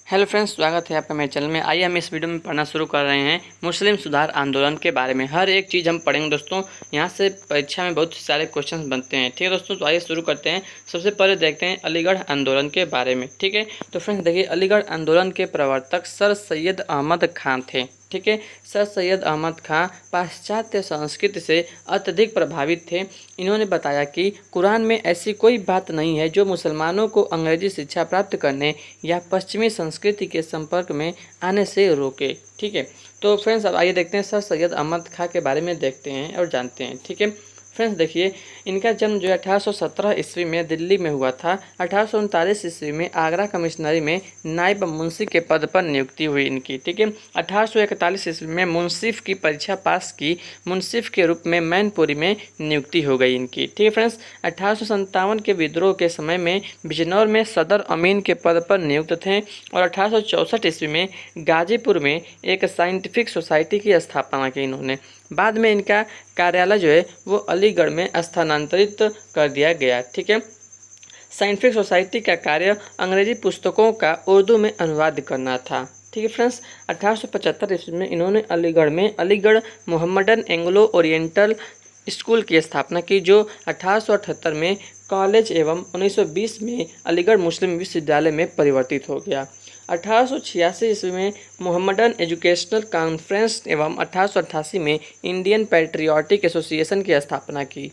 Hello friends, स्वागत है आपका मेरे चैनल में। आइए हम इस वीडियो में पढ़ना शुरू कर रहे हैं मुस्लिम सुधार आंदोलन के बारे में। हर एक चीज़ हम पढ़ेंगे दोस्तों। यहाँ से परीक्षा में बहुत सारे क्वेश्चन बनते हैं। ठीक है दोस्तों, तो आइए शुरू करते हैं। सबसे पहले देखते हैं अलीगढ़ आंदोलन के बारे में। ठीक है, तो फ्रेंड्स देखिए, अलीगढ़ आंदोलन के प्रवर्तक सर सैयद अहमद खान थे। ठीक है, सर सैयद अहमद खां पाश्चात्य संस्कृति से अत्यधिक प्रभावित थे। इन्होंने बताया कि कुरान में ऐसी कोई बात नहीं है जो मुसलमानों को अंग्रेजी शिक्षा प्राप्त करने या पश्चिमी संस्कृति के संपर्क में आने से रोके। ठीक है, तो फ्रेंड्स अब आइए देखते हैं सर सैयद अहमद खां के बारे में देखते हैं और जानते हैं। ठीक है फ्रेंड्स, देखिए, इनका जन्म जो है 1817 ईस्वी में दिल्ली में हुआ था। 1839 ईस्वी में आगरा कमिश्नरी में नायब मुंशी के पद पर नियुक्ति हुई इनकी। ठीक है, 1841 ईस्वी में मुंसिफ की परीक्षा पास की। मुंसिफ के रूप में मैनपुरी में नियुक्ति हो गई इनकी। ठीक है फ्रेंड्स, 1857 के विद्रोह के समय में बिजनौर में सदर अमीन के पद पर नियुक्त थे और 1864 ईस्वी में गाजीपुर में एक साइंटिफिक सोसाइटी की स्थापना की इन्होंने। बाद में इनका कार्यालय जो है वो अलीगढ़ में स्थानांतरित कर दिया गया। ठीक है, साइंटिफिक सोसाइटी का कार्य अंग्रेजी पुस्तकों का उर्दू में अनुवाद करना था। ठीक है फ्रेंड्स, 1875 ईस्वी में इन्होंने अलीगढ़ में Aligarh Mohammedan Anglo oriental school की स्थापना की, जो 1878 में कॉलेज एवं 1920 में अलीगढ़ मुस्लिम विश्वविद्यालय में परिवर्तित हो गया। 1886 ईस्वी में मोहम्मडन एजुकेशनल कॉन्फ्रेंस एवं 1888 में इंडियन पैट्रियोटिक एसोसिएशन की स्थापना की।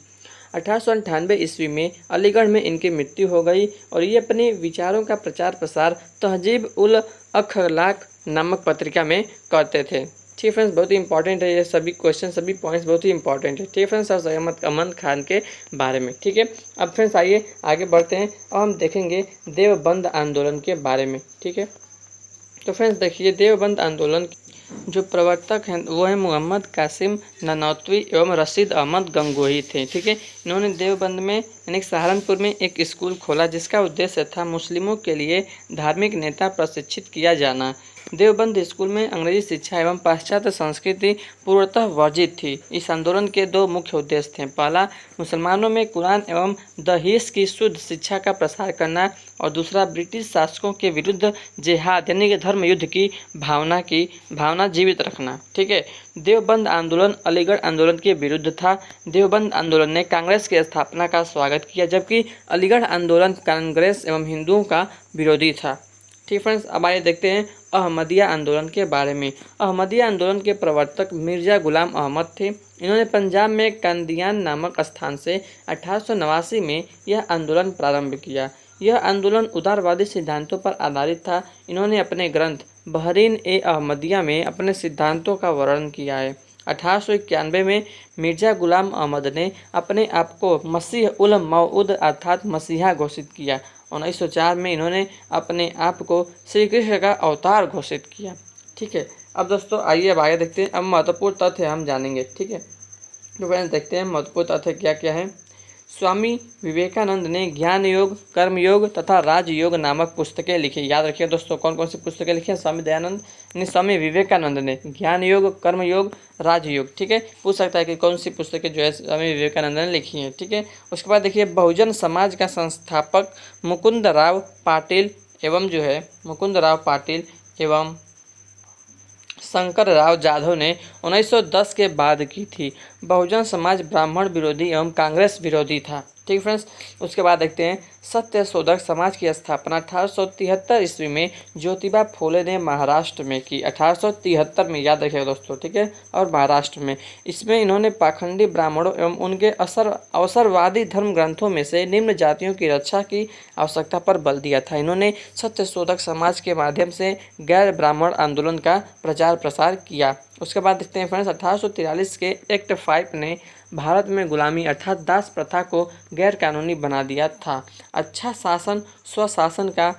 1898 ईस्वी में अलीगढ़ में इनकी मृत्यु हो गई और ये अपने विचारों का प्रचार प्रसार तहजीब उल अखलाक नामक पत्रिका में करते थे। ठीक है फ्रेंड्स, बहुत ही इंपॉर्टेंट है ये सभी क्वेश्चन, सभी पॉइंट्स बहुत ही इंपॉर्टेंट है। ठीक है फ्रेंड्स, सर अहमद खान के बारे में। ठीक है, अब फ्रेंड्स आइए आगे बढ़ते हैं और हम देखेंगे देवबंद आंदोलन के बारे में। ठीक है, तो फ्रेंड्स देखिए, देवबंद आंदोलन जो प्रवर्तक हैं वो हैं मोहम्मद कासिम ननौतवी एवं रशीद अहमद गंगोही थे। ठीक है, इन्होंने देवबंद में यानी सहारनपुर में एक स्कूल खोला जिसका उद्देश्य था मुस्लिमों के लिए धार्मिक नेता प्रशिक्षित किया जाना। देवबंद स्कूल में अंग्रेजी शिक्षा एवं पाश्चात्य संस्कृति पूर्णतः वर्जित थी। इस आंदोलन के दो मुख्य उद्देश्य थे। पहला, मुसलमानों में कुरान एवं दहीस की शुद्ध शिक्षा का प्रसार करना और दूसरा, ब्रिटिश शासकों के विरुद्ध जिहाद यानी कि धर्म युद्ध की भावना जीवित रखना। ठीक है, देवबंद आंदोलन अलीगढ़ आंदोलन के विरुद्ध था। देवबंद आंदोलन ने कांग्रेस की स्थापना का स्वागत किया, जबकि अलीगढ़ आंदोलन कांग्रेस एवं हिंदुओं का विरोधी था। ठीक फ्रेंड्स, अब आइए देखते हैं अहमदिया आंदोलन के बारे में। अहमदिया आंदोलन के प्रवर्तक मिर्जा गुलाम अहमद थे। इन्होंने पंजाब में कादियान नामक स्थान से 1889 में यह आंदोलन प्रारंभ किया। यह आंदोलन उदारवादी सिद्धांतों पर आधारित था। इन्होंने अपने ग्रंथ बहरीन ए अहमदिया में अपने सिद्धांतों का वर्णन किया है। 1891 में मिर्जा गुलाम अहमद ने अपने आप को मसीह उल मऊद अर्थात मसीहा घोषित किया। 1904 में इन्होंने अपने आप को श्री कृष्ण का अवतार घोषित किया। ठीक है, अब दोस्तों आइए अब आगे देखते हैं। अब महत्वपूर्ण तथ्य हम जानेंगे। ठीक है, तो फ्रेंड्स देखते हैं महत्वपूर्ण तथ्य क्या क्या है। स्वामी विवेकानंद ने ज्ञान योग, कर्म योग तथा राजयोग नामक पुस्तकें लिखी। याद रखिए दोस्तों, कौन कौन सी पुस्तकें लिखी हैं? स्वामी विवेकानंद ने ज्ञान योग, कर्म योग, राजयोग। ठीक है, पूछ सकता है कि कौन सी पुस्तकें जो है स्वामी विवेकानंद ने लिखी हैं। ठीक है, उसके बाद देखिए, बहुजन समाज का संस्थापक मुकुंद राव पाटिल एवं शंकर राव जाधव ने 1910 के बाद की थी। बहुजन समाज ब्राह्मण विरोधी एवं कांग्रेस विरोधी था। ठीक फ्रेंड्स, उसके बाद देखते हैं सत्य शोधक समाज की स्थापना 1873 ईस्वी में ज्योतिबा फूले ने महाराष्ट्र में की। 1873 में, याद रखिएगा दोस्तों। ठीक है, और महाराष्ट्र में इसमें इन्होंने पाखंडी ब्राह्मणों एवं उनके अवसरवादी धर्म ग्रंथों में से निम्न जातियों की रक्षा की आवश्यकता पर बल दिया था। इन्होंने सत्य शोधक समाज के माध्यम से गैर ब्राह्मण आंदोलन का प्रचार प्रसार किया। उसके बाद देखते हैं फ्रेंड्स, 1843 के एक्ट 5 ने भारत में गुलामी अर्थात दास प्रथा को गैर कानूनी बना दिया था। अच्छा शासन स्वशासन का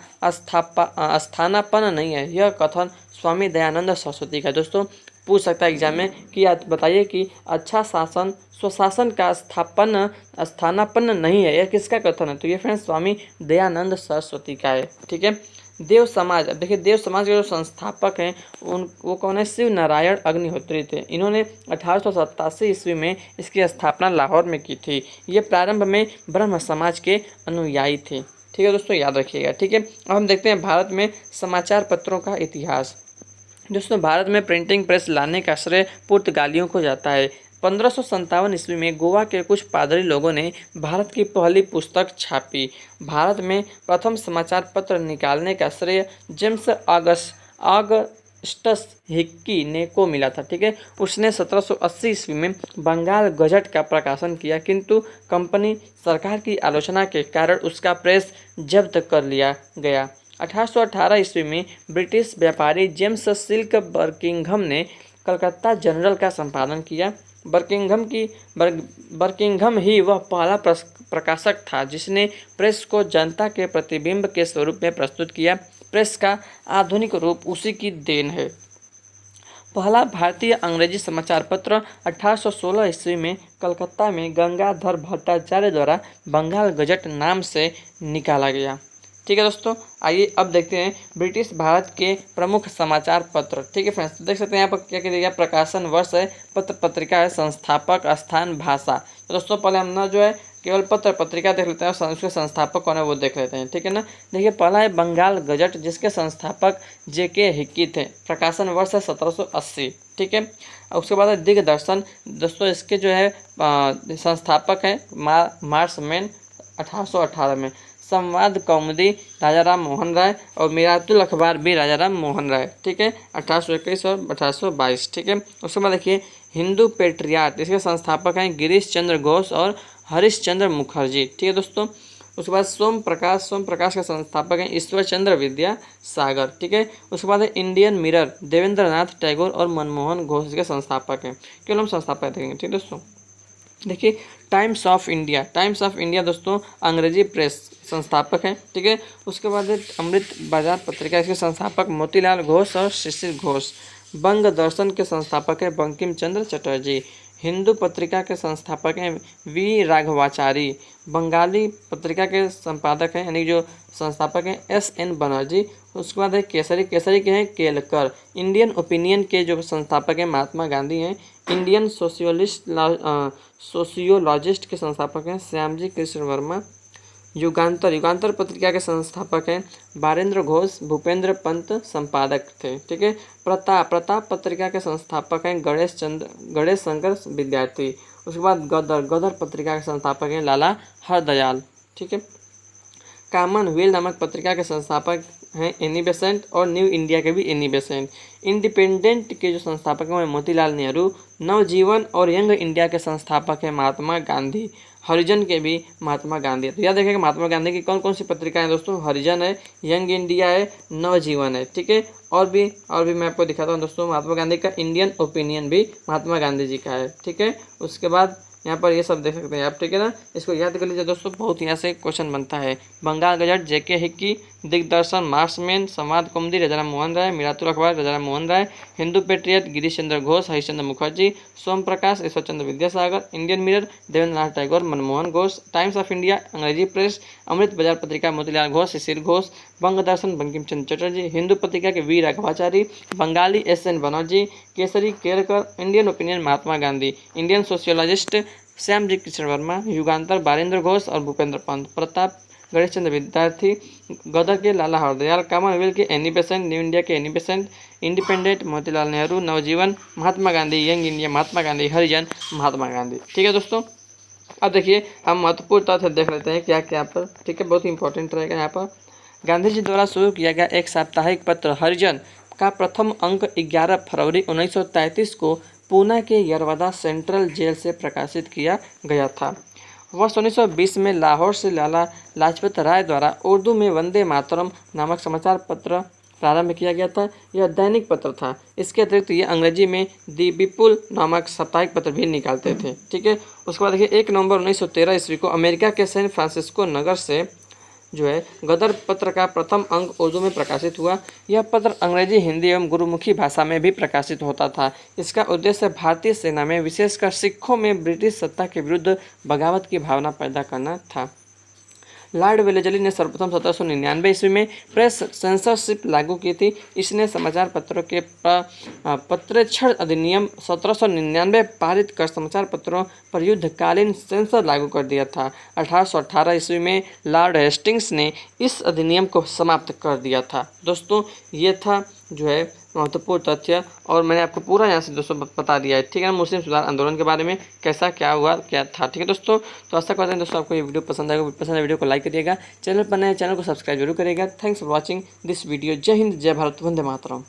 स्थानापन्न नहीं है, यह कथन स्वामी दयानंद सरस्वती का। दोस्तों पूछ सकता है एग्जाम में कि आप बताइए कि अच्छा शासन स्वशासन का स्थानापन्न नहीं है, यह किसका कथन है? तो ये फ्रेंड्स स्वामी दयानंद सरस्वती का है। ठीक है, देव समाज, अब देखिए देव समाज के जो संस्थापक हैं वो कौन है? शिव नारायण अग्निहोत्री थे। इन्होंने 1887 ईस्वी में इसकी स्थापना लाहौर में की थी। ये प्रारंभ में ब्रह्म समाज के अनुयायी थे। ठीक है दोस्तों, याद रखिएगा। ठीक है, अब हम देखते हैं भारत में समाचार पत्रों का इतिहास। दोस्तों, भारत में प्रिंटिंग प्रेस लाने का श्रेय पुर्तगालियों को जाता है। 1557 ईस्वी में गोवा के कुछ पादरी लोगों ने भारत की पहली पुस्तक छापी। भारत में प्रथम समाचार पत्र निकालने का श्रेय जेम्स ऑगस्टस हिक्की ने को मिला था। ठीक है, उसने 1780 ईस्वी में बंगाल गजट का प्रकाशन किया, किंतु कंपनी सरकार की आलोचना के कारण उसका प्रेस जब्त कर लिया गया। 1818 ईस्वी में ब्रिटिश व्यापारी जेम्स सिल्क बर्किंघम ने कलकत्ता जनरल का संपादन किया। बर्किंघम ही वह पहला प्रकाशक था जिसने प्रेस को जनता के प्रतिबिंब के स्वरूप में प्रस्तुत किया। प्रेस का आधुनिक रूप उसी की देन है। पहला भारतीय अंग्रेजी समाचार पत्र 1816 ईस्वी में कलकत्ता में गंगाधर भट्टाचार्य द्वारा बंगाल गजट नाम से निकाला गया। ठीक है दोस्तों, आइए अब देखते हैं ब्रिटिश भारत के प्रमुख समाचार पत्र। ठीक है फ्रेंड्स, देख सकते हैं यहाँ पर क्या क्या दिया, प्रकाशन वर्ष है, पत्र पत्रिका है, संस्थापक, स्थान, भाषा। तो दोस्तों पहले हम ना जो है केवल पत्र पत्रिका देख लेते हैं और उसके संस्थापक कौन है वो देख लेते हैं। ठीक है ना, देखिए पहला है बंगाल गजट जिसके संस्थापक जे.के. हिक्की थे। प्रकाशन वर्ष है 1780। ठीक है, उसके बाद है दिग्दर्शन। दोस्तों इसके जो है संस्थापक हैं मार्शमैन 1818 में। संवाद कौमुदी राजाराम मोहन राय और मिरातुल अखबार भी राजाराम मोहन राय। ठीक है, 1821 और 1822। ठीक है, उसके बाद देखिए हिंदू पेट्रियाट, इसके संस्थापक हैं गिरीश चंद्र घोष और हरीश चंद्र मुखर्जी। ठीक है दोस्तों, उसके बाद सोम प्रकाश के संस्थापक हैं ईश्वर चंद्र विद्यासागर। ठीक है, उसके बाद है इंडियन मिरर, देवेंद्र नाथ टैगोर और मनमोहन घोष के संस्थापक हैं। केवल हम संस्थापक देखेंगे। ठीक है दोस्तों, देखिए टाइम्स ऑफ इंडिया दोस्तों अंग्रेजी प्रेस संस्थापक हैं। ठीक है, उसके बाद अमृत बाजार पत्रिका, इसके संस्थापक मोतीलाल घोष और शिशिर घोष। बंग दर्शन के संस्थापक हैं बंकिम चंद्र चटर्जी। हिंदू पत्रिका के संस्थापक हैं वी राघवाचारी। बंगाली पत्रिका के संपादक हैं यानी जो संस्थापक हैं एस.एन. बनर्जी। उसके बाद है केसरी के हैं केलकर। इंडियन ओपिनियन के जो संस्थापक हैं महात्मा गांधी हैं। इंडियन सोशियोलॉजिस्ट के संस्थापक हैं श्यामजी कृष्ण वर्मा। युगांतर पत्रिका के संस्थापक हैं बारेंद्र घोष। भूपेंद्र पंत संपादक थे। ठीक है, प्रताप पत्रिका के संस्थापक हैं गणेश शंकर विद्यार्थी। उसके बाद गदर पत्रिका के संस्थापक हैं लाला हरदयाल। ठीक है, कॉमनवेल्थ नामक पत्रिका के संस्थापक हैं एनी बेसेंट और न्यू इंडिया के भी एनी बेसेंट। इंडिपेंडेंट के जो संस्थापक हैं मोतीलाल नेहरू। नवजीवन और यंग इंडिया के संस्थापक हैं महात्मा गांधी। हरिजन के भी महात्मा गांधी। तो याद रखिएगा महात्मा गांधी की कौन कौन सी पत्रिकाएं दोस्तों, हरिजन है, यंग इंडिया है, नवजीवन है। ठीक है, और भी मैं आपको दिखाता हूँ दोस्तों, महात्मा गांधी का इंडियन ओपिनियन भी महात्मा गांधी जी का है। ठीक है, उसके बाद यहाँ पर ये सब देख सकते हैं आप। ठीक है ना, इसको याद कर लीजिए दोस्तों, बहुत यहाँ से क्वेश्चन बनता है। Bengal Gazette J K. Hicky. Digdarshan Marshman. Sambad Kaumudi Rajaram Mohan Roy. Miratul Akhbar Rajaram Mohan Roy. Hindu Patriot Girish Chandra Ghosh Harish Chandra Mukherjee. Som Prakash Ishwar Chandra Vidyasagar. Indian Mirror Devendra Nath Tagore Manmohan Ghosh. Times of India अंग्रेजी प्रेस अमृत बाजार पत्रिका मोतीलाल घोष शिशिर घोष। बंग दर्शन बंकिम चंद्र चटर्जी। हिंदू पत्रिका के V Raghavachari. Bengalee S N. Banerjee. Kesari Kerkar. Indian Opinion Mahatma Gandhi. Indian Sociologist Shyamji Krishna Varma. Yugantar Barendra Ghosh और भूपेंद्र पंत। प्रताप गणेश चंद्र विद्यार्थी। गदर के लाला हरदयाल। कॉमनवेल्थ के एनी बेसेंट। न्यू इंडिया के Annie Besant. Independent Motilal Nehru. Navjivan Mahatma Gandhi. Young India Mahatma Gandhi. Harijan Mahatma Gandhi. ठीक है दोस्तों, अब देखिए हम महत्वपूर्ण तथ्य देख लेते हैं क्या क्या पर। ठीक है, बहुत इंपॉर्टेंट रहेगा यहाँ पर। गांधी जी द्वारा शुरू किया गया एक साप्ताहिक पत्र हरिजन का प्रथम अंक 11 फरवरी 1933 को पूना के यरवदा सेंट्रल जेल से प्रकाशित किया गया था। वर्ष 1920 में लाहौर से लाला लाजपत राय द्वारा उर्दू में वंदे मातरम नामक समाचार पत्र प्रारंभ किया गया था। यह दैनिक पत्र था। इसके अतिरिक्त ये अंग्रेजी में दी विपुल नामक साप्ताहिक पत्र भी निकालते थे। ठीक है, उसके बाद देखिए 1 नवंबर 1913 ईस्वी को अमेरिका के सैन फ्रांसिस्को नगर से जो है गदर पत्र का प्रथम अंक उर्दू में प्रकाशित हुआ। यह पत्र अंग्रेजी, हिंदी एवं गुरुमुखी भाषा में भी प्रकाशित होता था। इसका उद्देश्य भारतीय सेना में विशेषकर सिखों में ब्रिटिश सत्ता के विरुद्ध बगावत की भावना पैदा करना था। लॉर्ड वेलेजली ने सर्वप्रथम 1799 ईस्वी में प्रेस सेंसरशिप लागू की थी। इसने समाचार पत्रों के पत्रेक्षण अधिनियम 1799 पारित कर समाचार पत्रों पर युद्धकालीन सेंसर लागू कर दिया था। 1818 ईस्वी में लॉर्ड हेस्टिंग्स ने इस अधिनियम को समाप्त कर दिया था। दोस्तों ये था जो है महत्वपूर्ण तथ्य, और मैंने आपको पूरा यहाँ से दोस्तों बता दिया है, ठीक है ना, मुस्लिम सुधार आंदोलन के बारे में कैसा क्या हुआ क्या था, ठीक है दोस्तों। तो आशा करते हैं दोस्तों आपको ये वीडियो पसंद आएगा, पसंद है वीडियो को लाइक करिएगा, चैनल पर नए चैनल को सब्सक्राइब जरूर करिएगा। Thanks for watching this video. जय हिंद, जय भारत, वंदे मातरम।